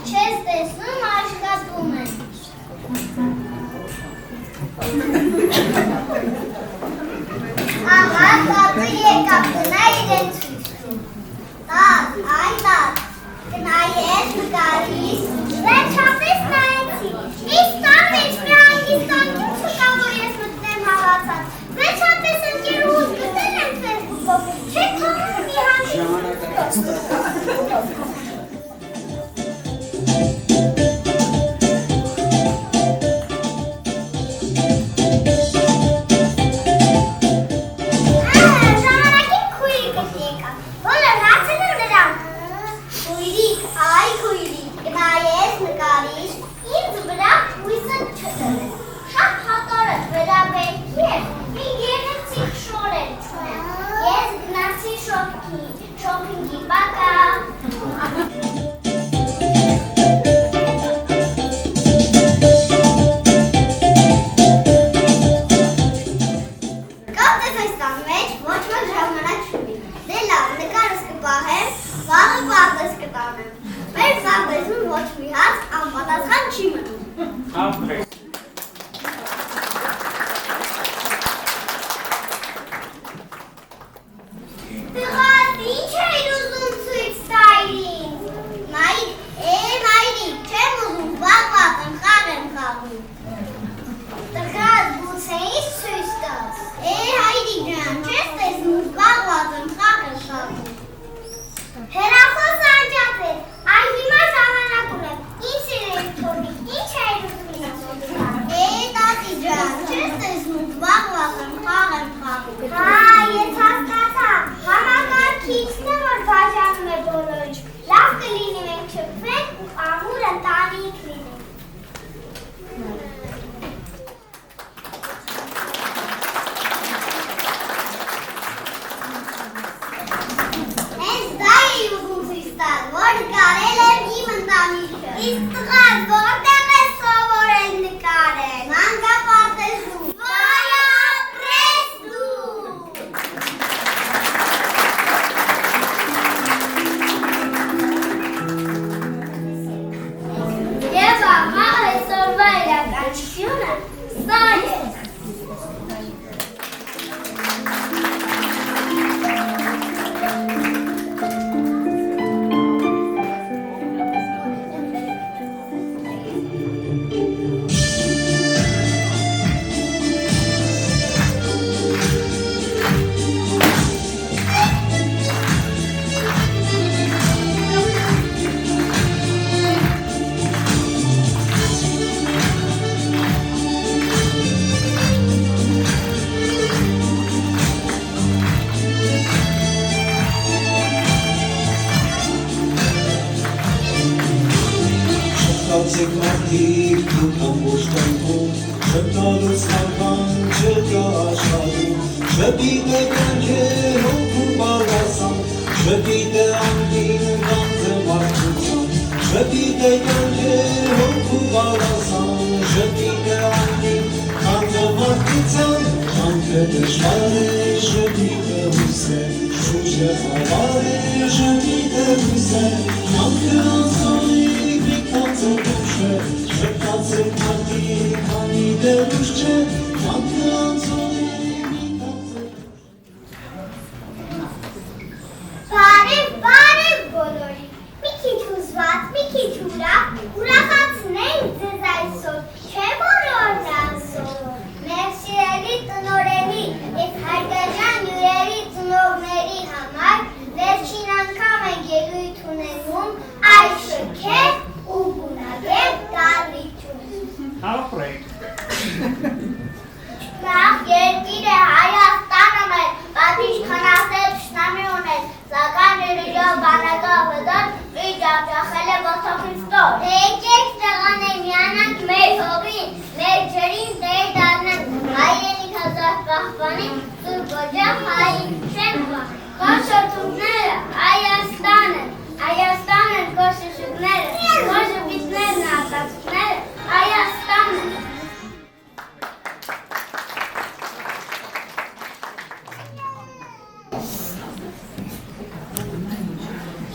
չես տեսնում աշխատում են։ Ահա տատը եկավ, գնա իրեն ցույց տուր։ Տատ, այ տատ, գնայես նկարիս, վերջապես նայեցի, իսկ տան մեջ մի հանգիստանքին չկա, որ ես մտնեմ հավացած, վերջապես ընկերուհուս գտել եմ ֆեյսբուքով, չեք թողնում մի հանգիստ։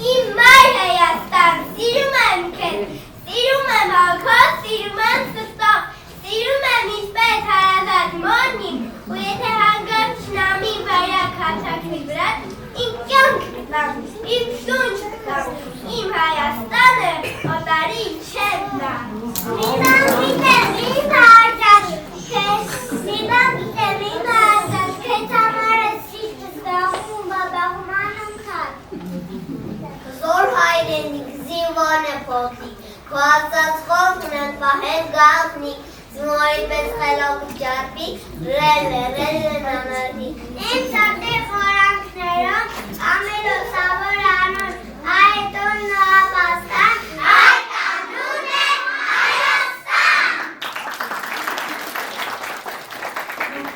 Իմ մայր Հայաստան, սիրում եմ քեզ, Սիրում եմ ալքոտ, սիրում եմ սրտով, սիրում եմ ինչպես հարազատ մորնին, ու եթե հանգամ չնամի վայրա քաչակի վրա, իմ կյանք կտամ, իմ շունչ կտամ, իմ Հայաստանը օտարի չեմ տա։ Մինան գիտեմ, ինձ հարջած, քեզ համար ես ճիշտ զբաղվում, բաբաղում անընդհատ։ Զոր հայրենիք, զինվոր է փոքրիկ, քո ասած խոսքն ընդվահել գաղտնիք, զմորի պես խելոք ջարդի, ռելը նանարդի։ Իմ սատի խորանքներով, ամելոսավոր անուն, այդ ուրն ու ապաստան, այդ անուն է Հայաստան։ Իմ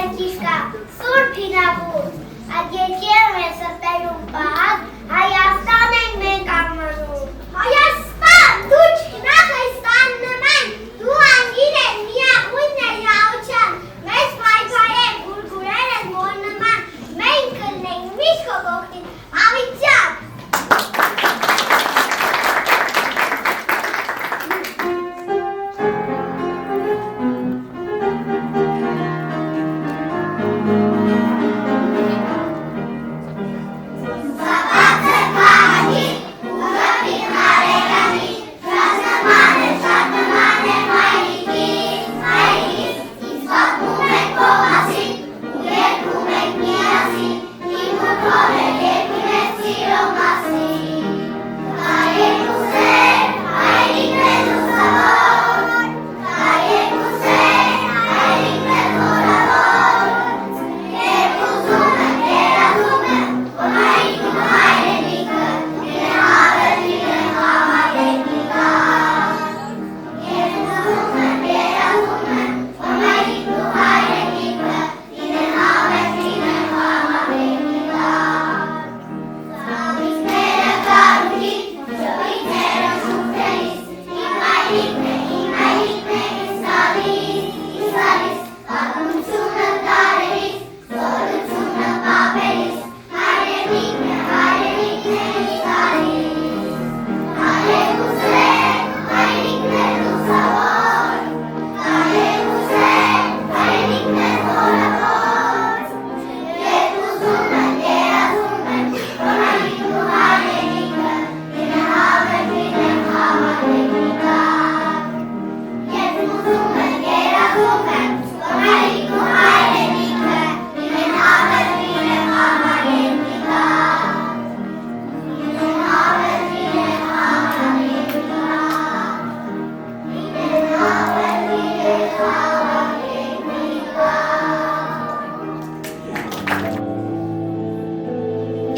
երկիշկա, սուրբ հինավուր, այդ երկիրը մեր սրտերում պահած, Հայաստան ենք մենք անվանում։ Հայաստան, դու չնախ Հայաստան նման, դու անգին ես միախույն ես հաուչան, մեզ պայպայ են, գուրգուրեր են մոր նման, մենք կլնենք միշտ քո կողքին, ավիճան։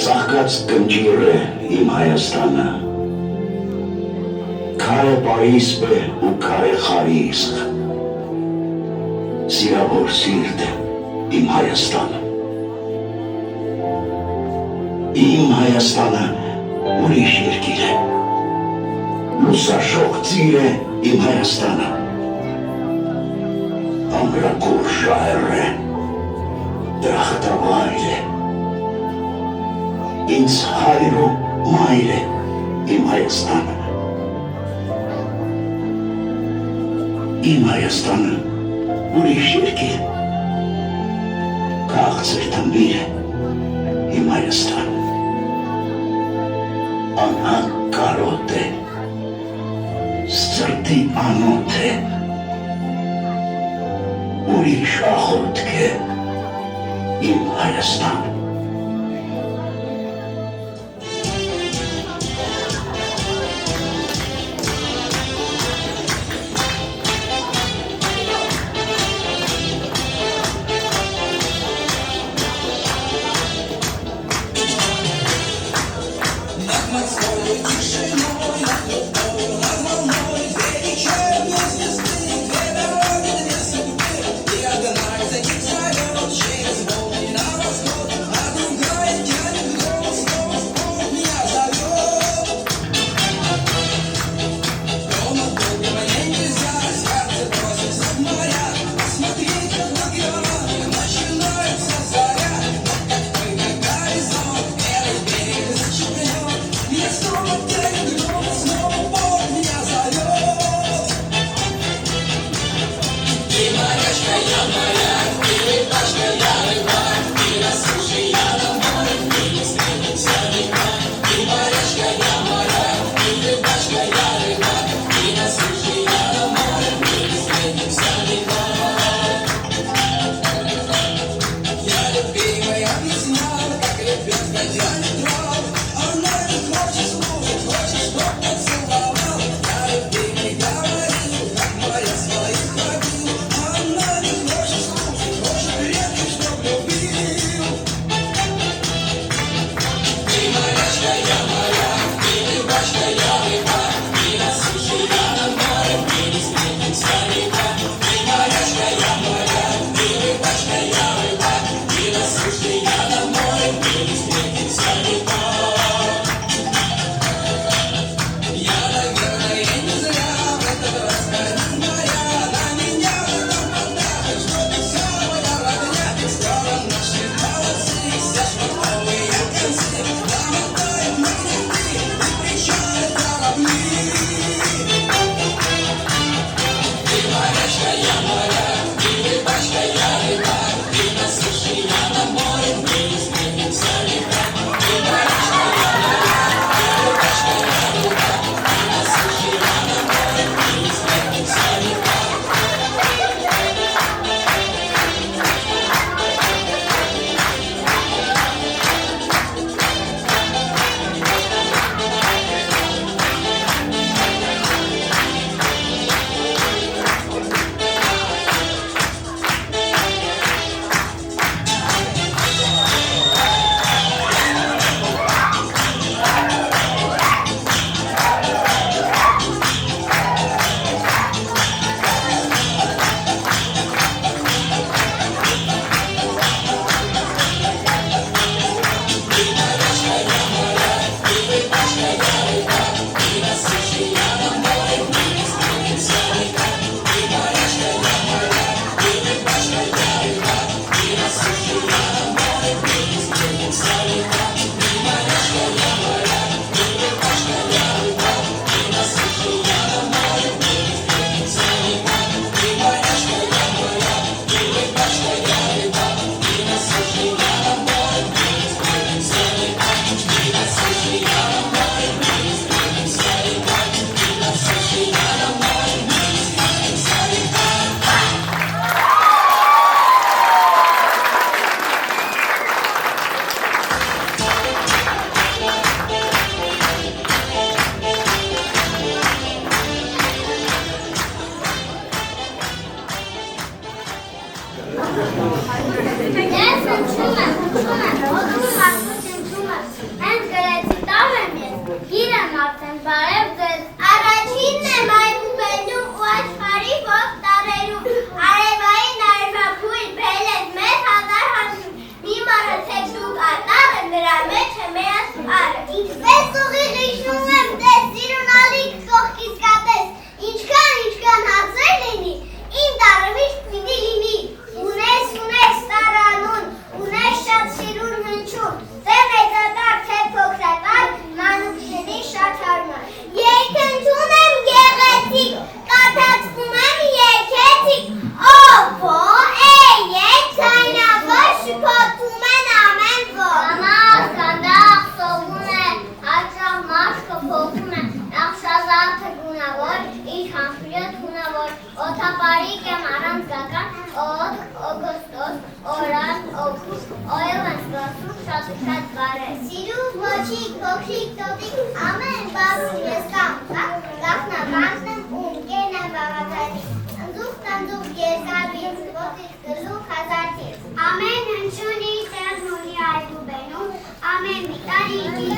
Ծաղկած կնճիր է իմ Հայաստանը, քարե պարիսպ է ու քարե խարիսկ, սիրավոր սիրտ է իմ Հայաստանը, իմ Հայաստանը ուրիշ երկիր է, լուսաշող ծիր է իմ Հայաստանը, ամրակուր ժայռ է, դրախտավայր է, ինձ հայր ու մայր է իմ Հայաստանը, իմ Հայաստանը ուրիշ երկիր, քաղցր թմբիր է իմ Հայաստանը, անհանգարոտ է, սրտի անոթ է, ուրիշ աղոթք է իմ Հայաստանը, Ապարիկ եմ առանցգական, օգոստոս, օրան, օգուստ, օև են սպասում շատ բարեր։ Սիրու ոչիկ, փոքրիկ տոտիկ, ամեն բարում ես կամ, գախնաբանն եմ ում կեն եմ բաղաթանի, ընձուղ երկաբից, ոտիկ գլուխ հազարդիր, ամեն հնչունի տեղն ունի այդու բենում, ամեն միտանի ունի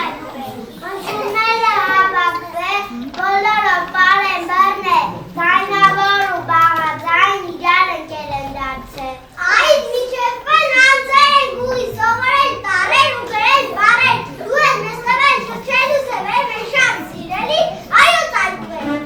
այդու բենում, հնչունները հավակվե, բոլորը պար են բրներ, Ձայնավոր ու բաղաձայն իրար ընկել են դարձել։ Այդ միջևեն անձեր են գույ, սովորեն տարեր ու գրել բարեր, դու են մեզ տվել շքրելու սևեր մեր շատ սիրելի, այո ծայտվեր։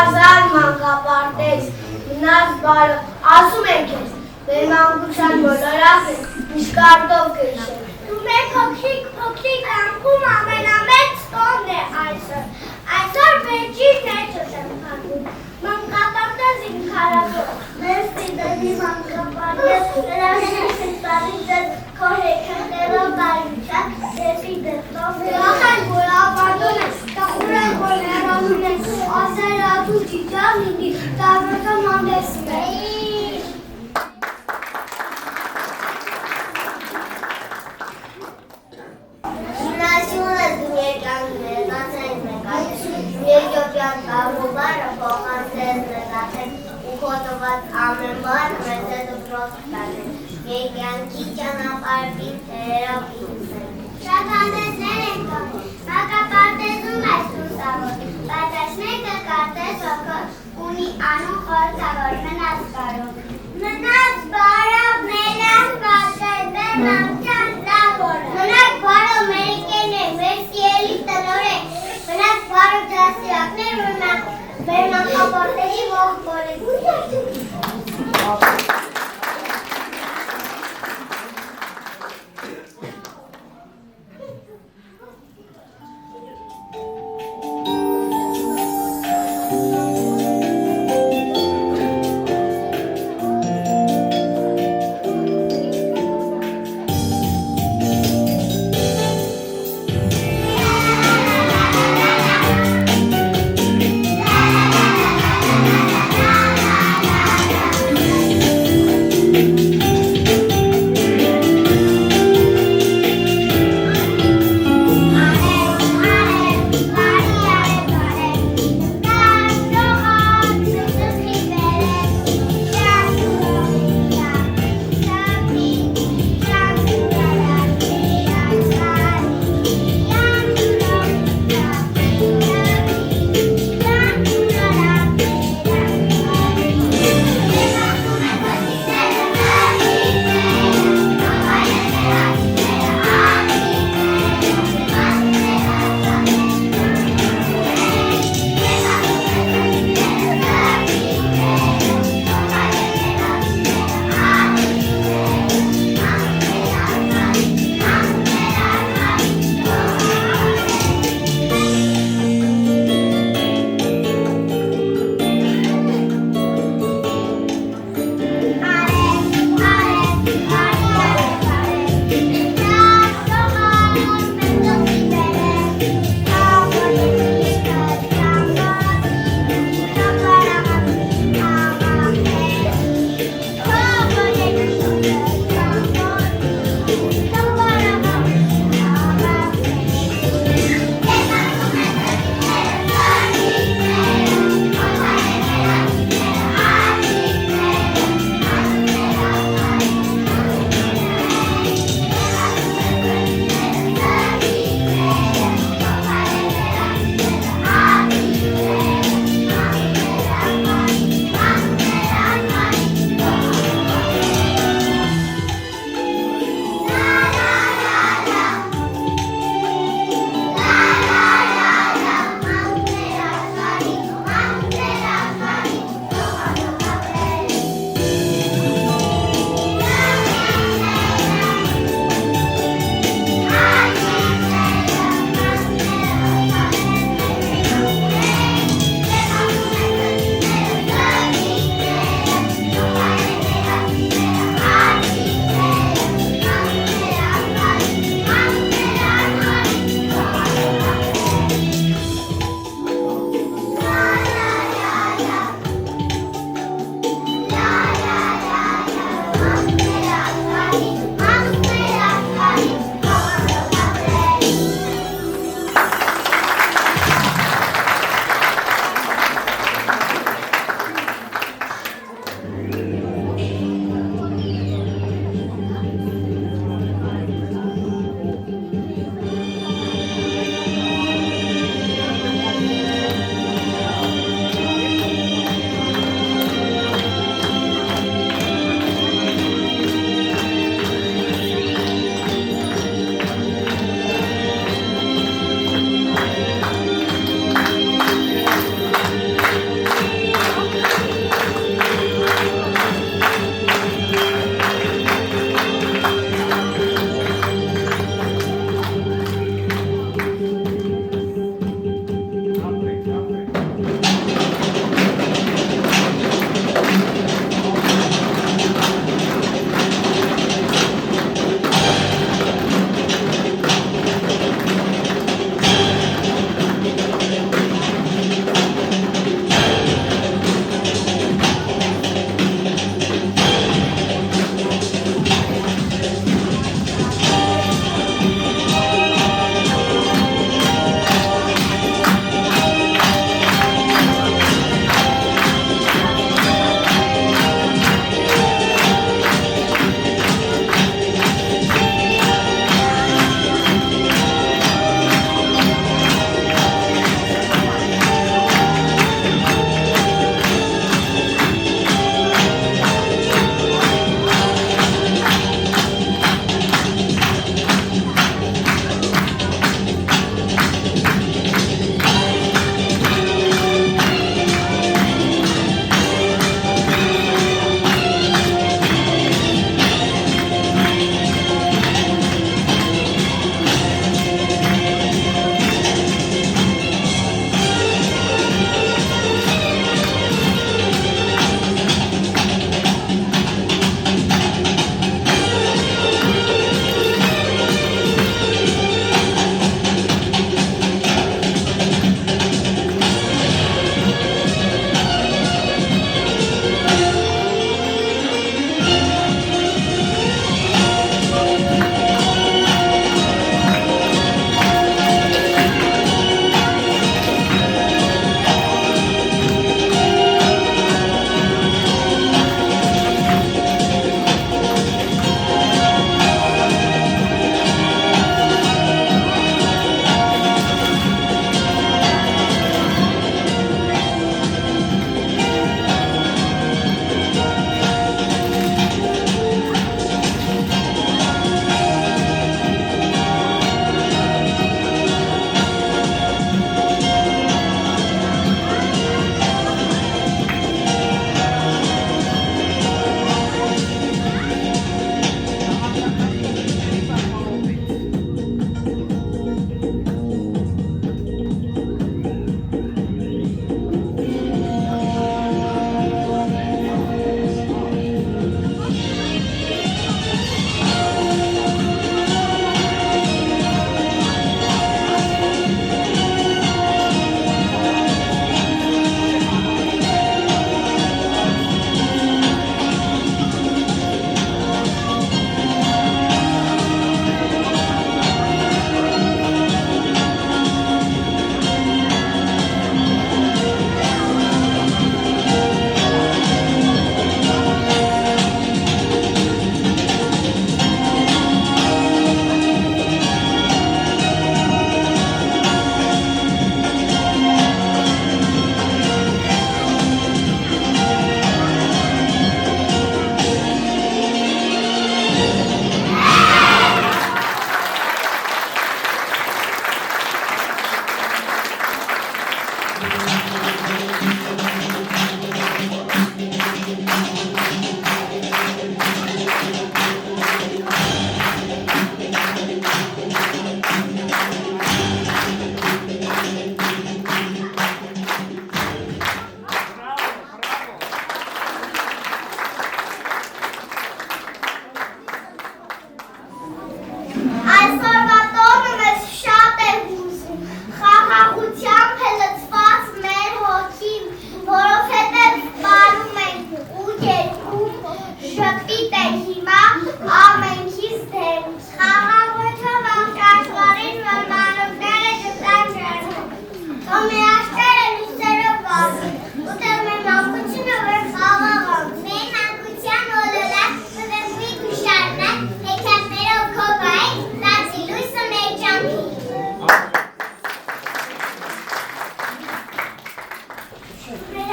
Հազար մանկապարտեզ, մնաց բարը, ասում ենք ես, մեր մանկության բոլորախ ենք, միշկարտով կեշել։ Դու մեր փոքրիկ անկում ամենամեծ տոնն է այսօր, այսօր վերջին ներջոս եմ հանդում, մանկապարտեզ իմ քարակով, մեր սիդերի մանկապարտեզ, նրանք տարին ձեզ քո հեքնդերով բարյության, դեպի դեպտով, ախեն որ ապարդուն ես, տախուր են որ ներանում ես, ասեր ատու ճիճավ լինի, դավրտը մանդեսում է։ Գիմնասիոնը դուներկան ներկացեն նկատել, երկյոպյան կարուբարը փոխանցել նկատել, ու կոտված ամեն բար մեզ է դպրոց տանել, երկյանքի ճանապարհին թերերով ինքսել։ Շատ հանդեսներ ենք կողել, մանկապարտեզում ես լուսավոր, բայց այս մեկը կարտեզ հոգով, ունի անուն խորհրդավոր, մնաց բարով։ Մնաց բարով, մենակ պատել, մեր մամության լավորը։ Մնաք բարով մերիկեն է, մեր սիելի տնոր է, մնաք բարով ջասիրակներ, որ մեր մանկապարտեզի ողբոր է։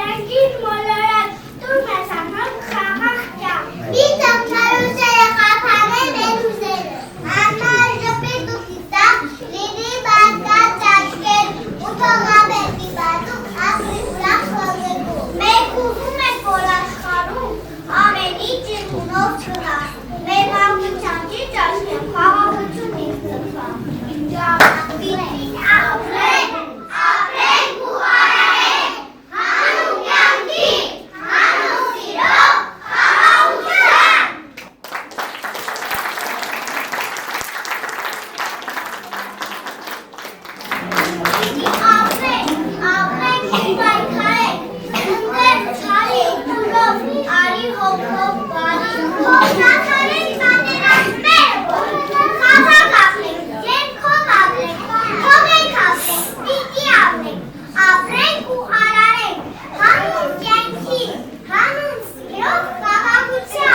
Frankie Molorat, tu me sanam khakha. Bitam charuse khapane benuzere. Anna jape tu kita lidi baga chake. Uthoga beti batu apri ulak hogeku. Me kuhu me kolas kharu. Ameni chinunov chura. Me mamu chanchi chashke khava kuchu nisfa. India biti apre ku arahe. Hanu yanki hanu siro khava ucha. आपने किसबाई खाए उनके छाली फूलो आरी हो बारी हो ना खाने साथे रास्ते खासा काफले जेन खो काफले हो गई काफले पीकी आपने कु आरारे हानु यांकी हानु सिरो काका कुचा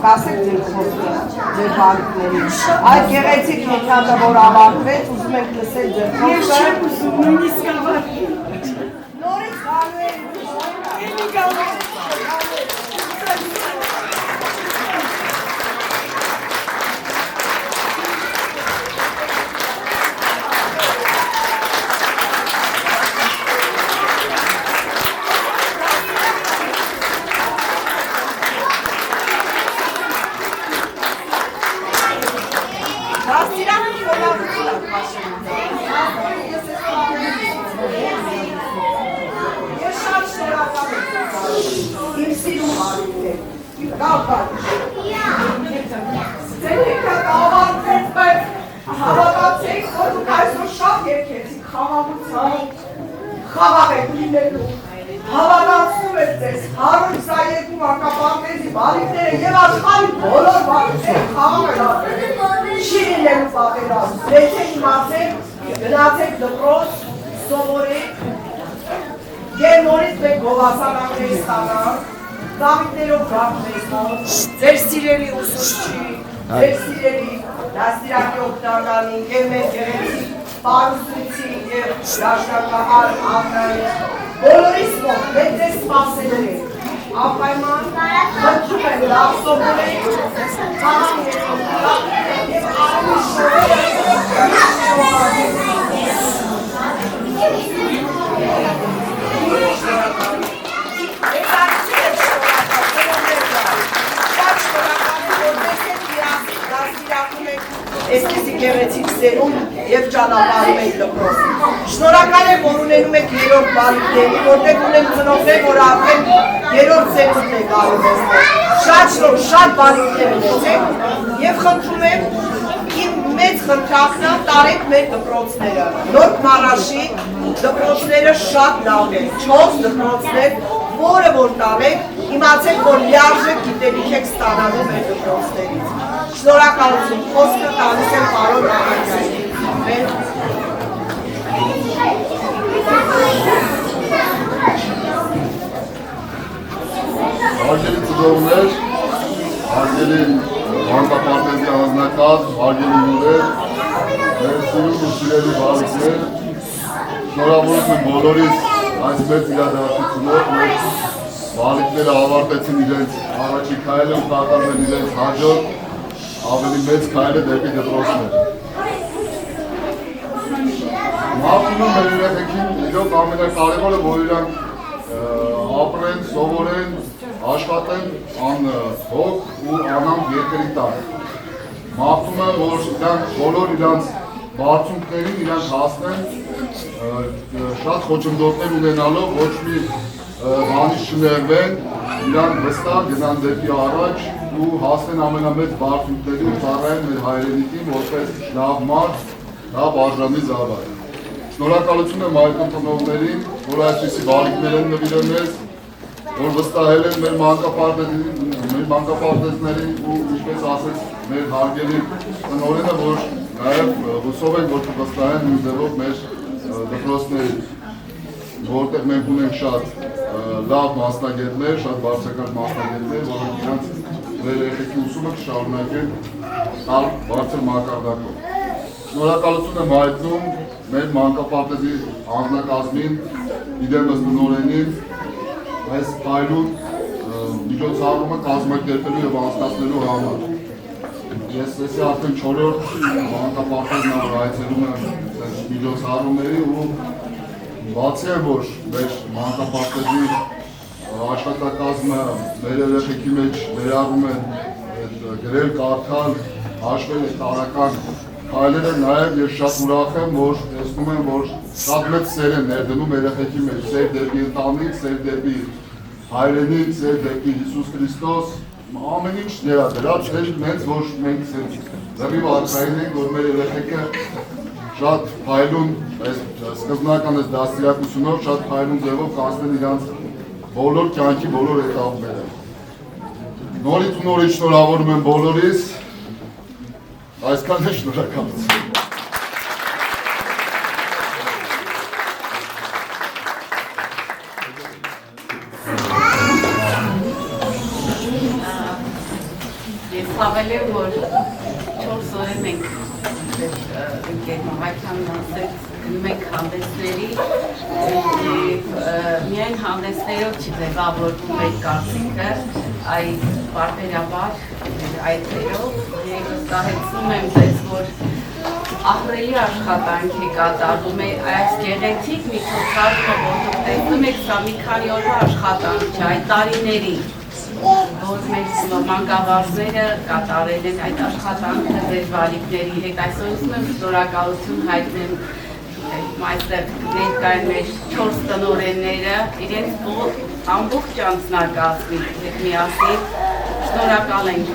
Կասեք ձեր խոսքը, ձեր բանքներին։ Այդ գեղեցիկ նոթյանը, որ ավարտվեց, ուզում ենք լսել ձեր խոսքը։ Ես չեմ ուզում, նույնիսկ ավարտվի։ Նորից գալու ենք։ Ձեր ավարտվեց, բայց հավատացեք, որ դուք այսօր շատ երկեցիք խաղաղության, խաղաղ եք լինելու, հավատացնում եք ձեզ 122 մանկապարտեզի բալիկները և աշխարհի բոլոր բալիկները խաղաղ են ապրել, չի լինելու պատերազմ, լեցեք իմացեք, գնացեք դպրոց, սովորեք, և նորից մեկ գովասանանքներ ստանանք, Դավիթներով գաղթվեցնող, ձեր սիրելի ուսուցչի, ձեր սիրելի դաստիարակի օգնականին և մեր գեղեցիկ պարուսույցի և դաշնակահար Անդրայի, բոլորիս մոտ մենք ձեզ սպասելու ենք, անպայման խնդրում եմ լավ սովորեք, ծանան և արմի շորերը Այսպիսի գեղեցիկ սերուն և ճանապարհում եք դպրոցին։ Շնորհակալ եմ, որ ունենում եք երրորդ բալիկների, որտեղ ունեմ ծնողներ, որ արդեն երրորդ սերունդն եք արվեստներ։ Շատ շնորհ, շատ բալիկներ ունեցեք և խնդրում եմ իմ մեծ խնդրանքն տարեք մեր դպրոցները։ Նոր Մարաշի դպրոցները շատ լավ են, 4 դպրոցներ, որը որ տանեք, իմացեք, որ լիարժեք գիտելիք եք ստանալու մեր դպրոցներից։ Շնորհակալություն, խոսքը տալիս եմ պարոն Անդրեասյանին։ Հարգելի ծնողներ, հարգելի մանկապարտեզի անձնակազմ, հարգելի հյուրեր, մեր սիրուն ու սիրելի բալիկներ, շնորհավորում եմ բոլորիս այս մեծ իրադարձությունով, մեր բալիկները ավարտեցին իրենց առաջի քայլը ու կատարում են իրենց հաջորդ ավելի մեծ քայլը դեպի դպրոցներ։ Մաղթում եմ մեր երեխեքին իրոք ամենակարևորը, որ իրանք ապրեն, սովորեն, աշխատեն անհոգ ու անամք երկրի տակ։ Մաղթում եմ, որ իրանք բոլոր իրանք բարձունքներին իրանք հասնեն շատ խոչընդոտներ ունենալով, ոչ մի բանից չներվեն, իրանք վստահ գնան դեպի առաջ ու հասնեն ամենամեծ բարձունքների ու ծառայեն մեր հայրենիքին, որպես լավ մարդ, լավ արժանի զավակ։ Շնորհակալություն եմ այդ ընտանիքներին, որ այսպիսի բալիկներ են նվիրել մեզ, որ վստահել են մեր մանկապարտեզներին ու ինչպես ասեց մեր հարգելի տնօրենը, որ նաև հուսով ենք, որ կվստահեն նույն ձևով մեր դպրոցներին, որտեղ մենք ունենք շատ լավ մասնագետներ, շատ բարձրակարգ մասնագետներ, որոնք իրանց մեր երեխեքի ուսումը կշարունակեն տալ բարձր մակարդակով։ Շնորհակալություն եմ հայտնում մեր մանկապարտեզի անձնակազմին, իդեմս տնօրենին, այս փայլուն միջոցառումը կազմակերպելու և անցկացնելու համար։ Ես արդեն 4-րդ մանկապարտեզն այցելում եմ միջոցառումների ու բացի եմ, որ մեր մանկապարտեզի աշխատակազմը մեր երեխեքի մեջ ներառում են գրել, կարդալ, հաշվել տարական քայլերը, նաև ես շատ ուրախ եմ, որ տեսնում եմ, որ շատ մեծ սեր են ներդնում երեխեքի մեջ, սեր դեպի ընտանիք, սեր դեպի հայրենիք, սեր դեպի Հիսուս Քրիստոս, ամեն ինչ ներառած էր մեծ, որ մենք լրիվ արքային ենք, որ մեր երեխեքը շատ փայլուն, սկզբնական այս դաստիարակությունով շատ փայլուն ձևով կանցնեն իրանց բոլոր կյանքի բոլոր էտապները։ Նորից ու նորից շնորհավորում եմ բոլորիս, այսքան է, շնորհակալություն։ Ես հավել եմ, որ 4 օր մենք Գերմանական մասից գնում ենք հանդեսների միայն հանդեսներով չձևավորվում մեր կարծիքը, այդ պարբերաբար այդերով և վստահեցնում եմ ձեզ, որ ահռելի աշխատանք է կատարվում է այս գեղեցիկ միջոցառումը, որ դուք տեսնում եք, սա մի քանի օրվա աշխատանք չէ, այդ տարիների, որ մեր մանկավարժները կատարել են այդ աշխատանքը ձեր բալիկների հետ, այսօր ուզում եմ շնորհակալություն հայտնեմ այստեղ ներկա են մեր 4 տնօրենները, իրենց ամբողջ անձնակազմի հետ միասին Շնորհակալ ենք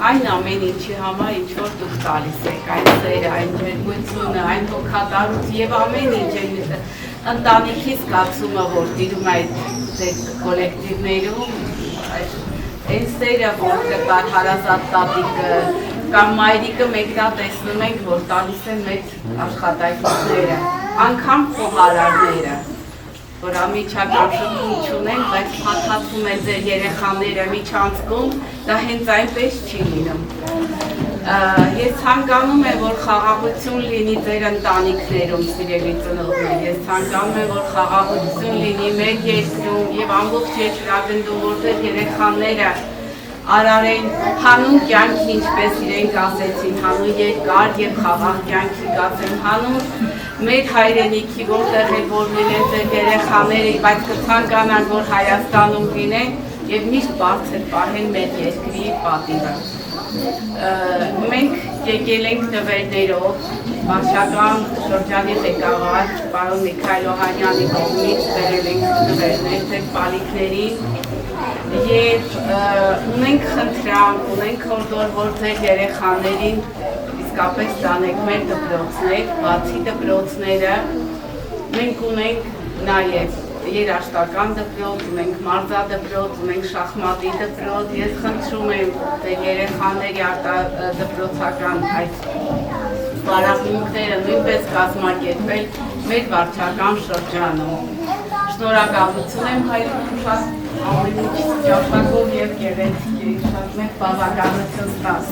այն ամեն ինչի համար, ինչ որ դուք տալիս եք, այն սերը, այն ջերմությունը, այն հոգատարությունը եւ ամեն ինչ ընտանիքի զգացումը, որ տիրում է այդ կոլեկտիվներում, այն սերը, որ կար հարազատ տատիկը կամ մայրիկը մենք դա տեսնում ենք, որ տալիս են մեծ աշխատակիցները, անգամ խոհարարները, որ ամիջական շփում չունենք, բայց փաթաթվում է ձեր երեխաները միջանցքում, դա հենց այնպես չի լինում։ Ես ցանկանում եմ, որ խաղաղություն լինի ձեր ընտանիքներում, սիրելի ծնողներ, ես ցանկանում եմ, որ խաղաղություն լինի մեր երկրում եւ ամբողջ երկրագնդում, որտեղ երեխաները արարեն հանուն կյանքի, ինչպես իրենք ասեցին, հանուն երկար եւ խաղաղ կյանքի գացեն, հանուն մեր հայրենիքի, որտեղ էլ որ լինեն ձեր երեխաները, բայց կցանկանան, որ Հայաստանում լինեն եւ միշտ բարձր պահեն մեր երկրի պատիվը։ Մենք եկել ենք նվերներով, Վարշական շրջանի ղեկավար պարոն Միքայել Օհանյանի կողմից բերել ենք նվերներ ձեր պալիքներին եւ ունենք խնդրանք, ունենք հորդոր, որ ձեր երեխաներին իսկապես տանեք մեր դպրոցներ, բացի դպրոցները, մենք ունենք նաեւ երաժշտական դպրոց, ունենք մարզադպրոց, ունենք շախմատի դպրոց, ես խնդրում եմ ձեր երեխաների դպրոցական այդ պարապմունքները նույնպես կազմակերպել մեր վարչական շրջանում։ Շնորհակալություն եմ հայրենիքին, ամեն ինչ ճաշակով եւ գեղեցիկ է, շատ մեծ բավականություն տաս։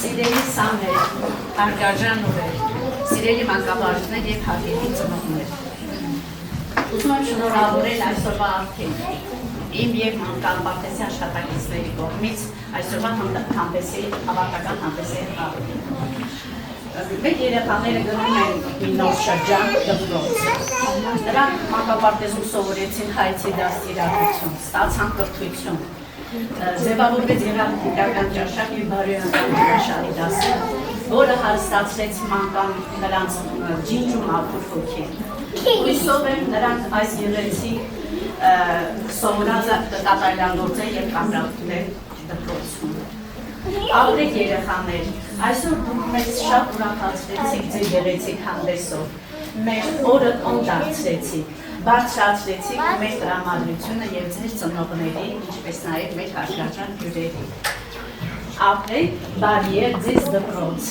Սիրելի սաներ, հարգարժան ուղեր, սիրելի մանկաբարձներ եւ հարգելի ծնողներ։ Ուզում եմ շնորհավորել այսօրվա արդեն իմ եւ մանկաբարձի աշխատակիցների կողմից այսօրվա հանդեսի ավարտական հանդեսի հավաքին։ Մեր երեխաները գնում են մի նոր շրջան դպրոց։ Նրանք մանկաբարձում սովորեցին հայցի դաստիարակություն, ստացան կրթություն։ Ձևավորվեց երաժշտական ճաշակ եւ բարոյական դասը, որը հարստացրեց մանկան նրանց ջինջու մաքուր հոգին։ Հույսով եմ նրանք այս գեղեցիկ սովորածը կատարելագործեն եւ կապրապտել դպրոցում։ Ապրեք երեխաներ, այսօր դուք մեզ շատ ուրախացրեցիք ձեր գեղեցիկ հանդեսով, մեր օրը կոնդակցրեցիք, բարձրացրեցիք մեր տրամադրությունը եւ ձեր ծնողների, ինչպես նաեւ մեր հարգարժան հյուրերի։ Ապրեք, բարի է ձեզ դպրոց։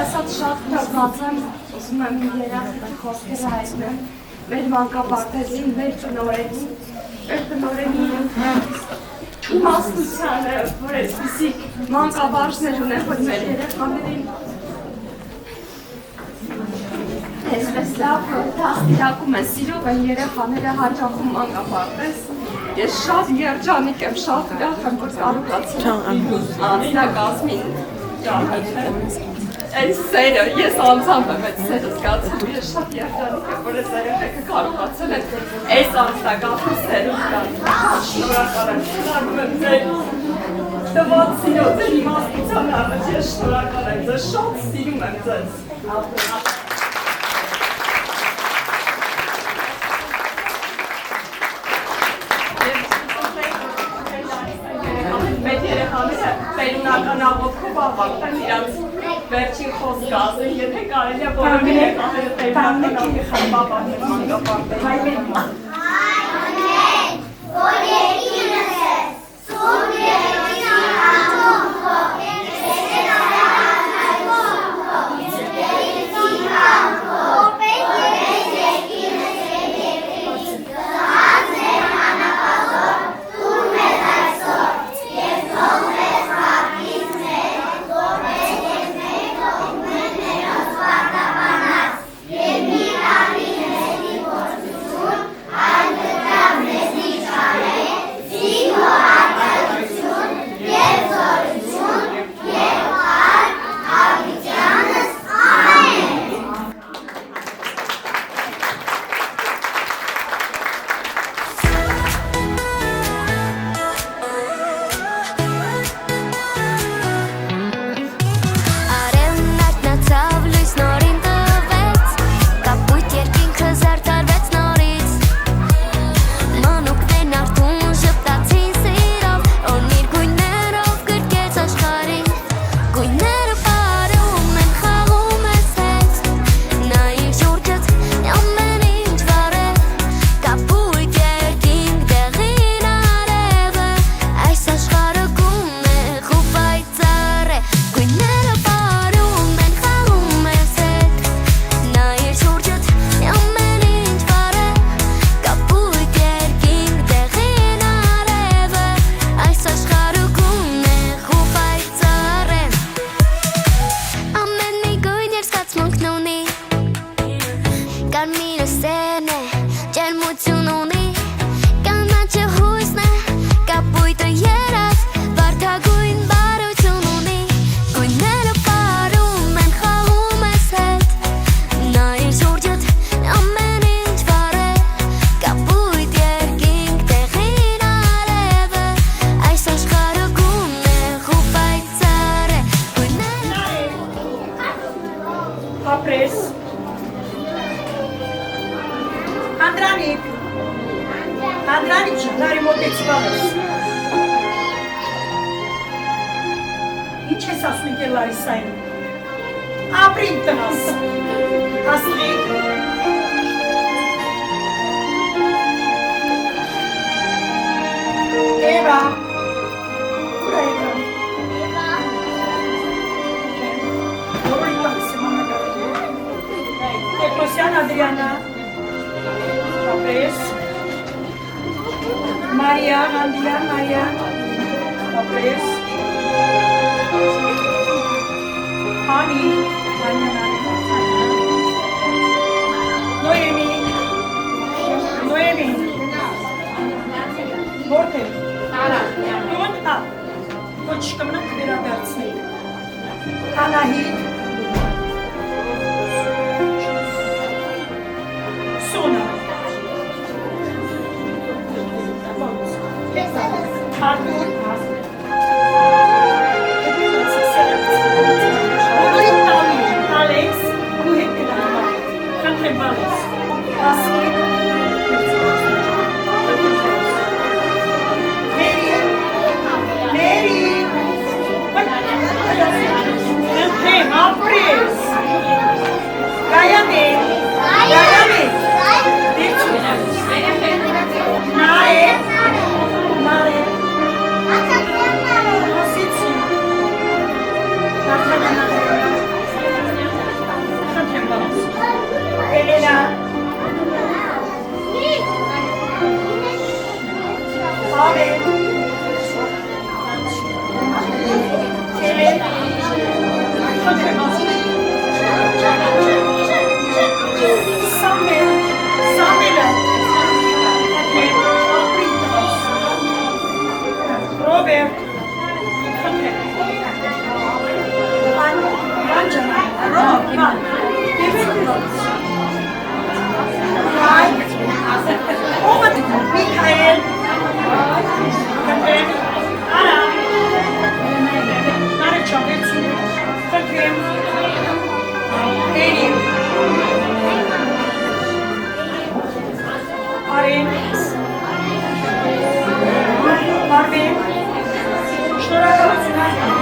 Ասած շատ դրված եմ, ուզում եմ երախտը խոսքերը հայտնեմ, մեր մանկապարտեզին, մեր տնօրենի իմաստությանը, որ այսպիսի մանկաբարձներ ունեն, որ մեր երեխաներին այսպես լավ, որ դաստիարակում են, սիրով են երեխաները հաճախում մանկապարտեզ։ Ես շատ երջանիկ եմ, շատ ուրախ եմ, որ կարողացել անձնակազմին Այս սերը, ես անձամբ եմ այդ սերը զգացում, ես շատ երջանիկ եմ, որ այս երեխեքը կարողացել են այս անձնակազմի սերը զգացում։ Շնորհակալ եմ, շնորհակալ եմ ձեր տված սիրո, ձեր իմաստության առաջ, ես շնորհակալ եմ ձեզ, շատ սիրում եմ ձեզ։ Մեր երեխաները պերունական աղոթքով ավարտեն իրանց վերջին խոսքը ասեն, եթե կարելի է բոլորի երեխաները պերունական աղոթքով ավարտեն մանկապարտեզում։ բալես։ Ինչ ես ասում եք էլ Լարիսային։ Ապրին տնաս։ Ասլիկ։ Էվա։ Ուր է Էվա։ Որոյ բալես է մամա գարագի։ Տեկոսյան Ադրիանա։ Ապրես։ Մարիա, Անդիա, Մարիա, ապրես, Հանի, Նոյեմի, որդ է, դուն ապ, ոչ կմնակ վերադարձնի, Անահիտ, Սոնա, Artur, Alex, nu heb je dat maar. Kan geen balles. Asli. Mary. Wat? Hey, Alfred. Gayame. Gayame. Nae. Nae. Elena. Abi. Elena. Samuel. Robert. Michael, Anna, Eddie, Arin, Marvin, Şnur'a